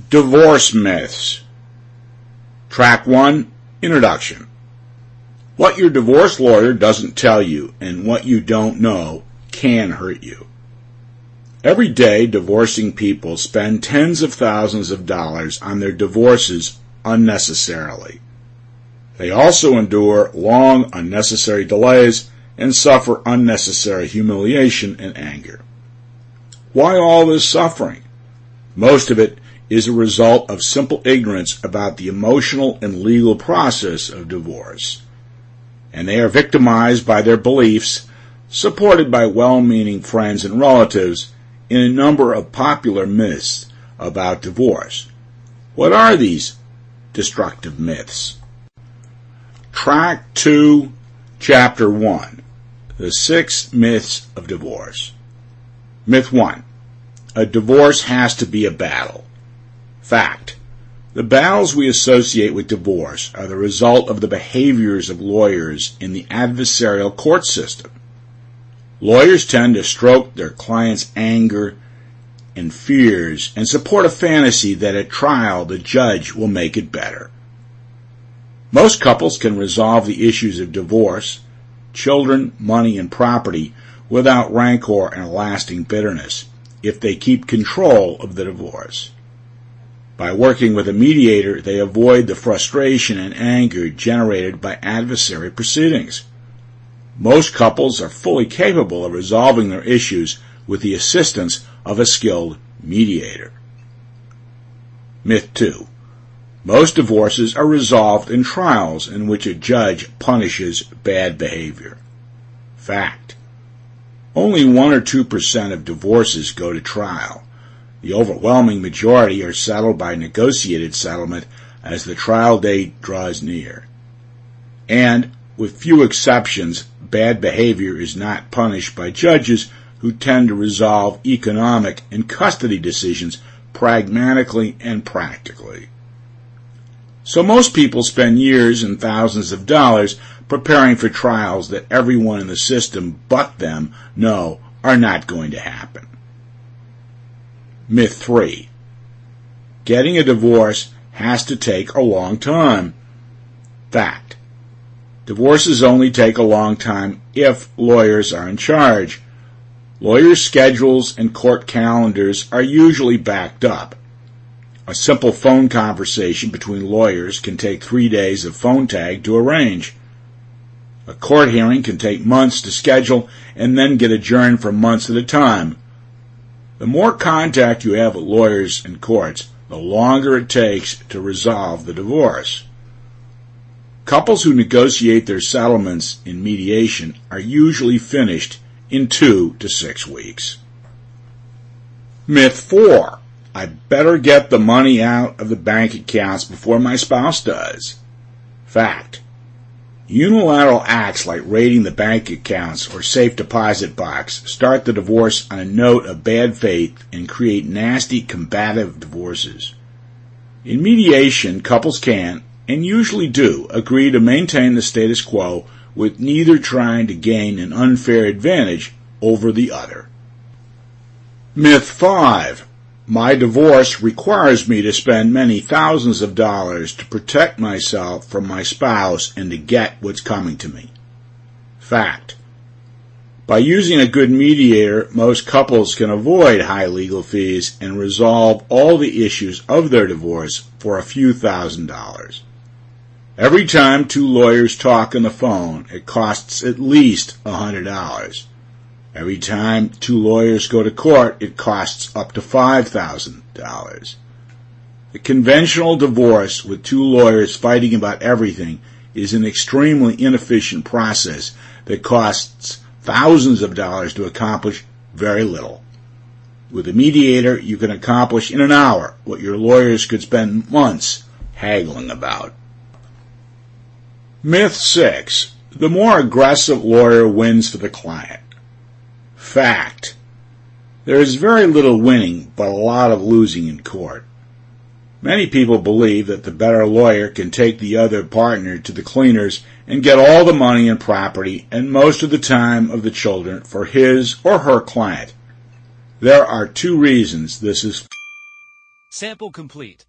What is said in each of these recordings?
Divorce Myths. Track 1, Introduction. What your divorce lawyer doesn't tell you and what you don't know can hurt you. Every day, divorcing people spend tens of thousands of dollars on their divorces unnecessarily. They also endure long, unnecessary delays and suffer unnecessary humiliation and anger. Why all this suffering? Most of it is a result of simple ignorance about the emotional and legal process of divorce. And they are victimized by their beliefs, supported by well-meaning friends and relatives, in a number of popular myths about divorce. What are these destructive myths? Track 2, Chapter 1, The 6 Myths of Divorce. Myth 1. A divorce has to be a battle. Fact. The battles we associate with divorce are the result of the behaviors of lawyers in the adversarial court system. Lawyers tend to stroke their clients' anger and fears and support a fantasy that at trial the judge will make it better. Most couples can resolve the issues of divorce, children, money, and property without rancor and lasting bitterness if they keep control of the divorce. By working with a mediator, they avoid the frustration and anger generated by adversary proceedings. Most couples are fully capable of resolving their issues with the assistance of a skilled mediator. Myth 2. Most divorces are resolved in trials in which a judge punishes bad behavior. Fact. Only 1 or 2% of divorces go to trial. The overwhelming majority are settled by negotiated settlement as the trial date draws near. And, with few exceptions, bad behavior is not punished by judges who tend to resolve economic and custody decisions pragmatically and practically. So most people spend years and thousands of dollars preparing for trials that everyone in the system but them know are not going to happen. Myth 3. Getting a divorce has to take a long time. Fact. Divorces only take a long time if lawyers are in charge. Lawyers' schedules and court calendars are usually backed up. A simple phone conversation between lawyers can take 3 days of phone tag to arrange. A court hearing can take months to schedule and then get adjourned for months at a time. The more contact you have with lawyers and courts, the longer it takes to resolve the divorce. Couples who negotiate their settlements in mediation are usually finished in 2 to 6 weeks. Myth 4. I better get the money out of the bank accounts before my spouse does. Fact. Unilateral acts like raiding the bank accounts or safe deposit box start the divorce on a note of bad faith and create nasty combative divorces. In mediation, couples can, and usually do, agree to maintain the status quo with neither trying to gain an unfair advantage over the other. Myth 5. My divorce requires me to spend many thousands of dollars to protect myself from my spouse and to get what's coming to me. Fact. By using a good mediator, most couples can avoid high legal fees and resolve all the issues of their divorce for a few $1,000s. Every time 2 lawyers talk on the phone, it costs at least $100. Every time 2 lawyers go to court, it costs up to $5,000. The conventional divorce with 2 lawyers fighting about everything is an extremely inefficient process that costs thousands of dollars to accomplish very little. With a mediator, you can accomplish in an hour what your lawyers could spend months haggling about. Myth 6. The more aggressive lawyer wins for the client. Fact. There is very little winning, but a lot of losing in court. Many people believe that the better lawyer can take the other partner to the cleaners and get all the money and property and most of the time of the children for his or her client. There are 2 reasons this is Sample complete.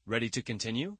Ready to continue?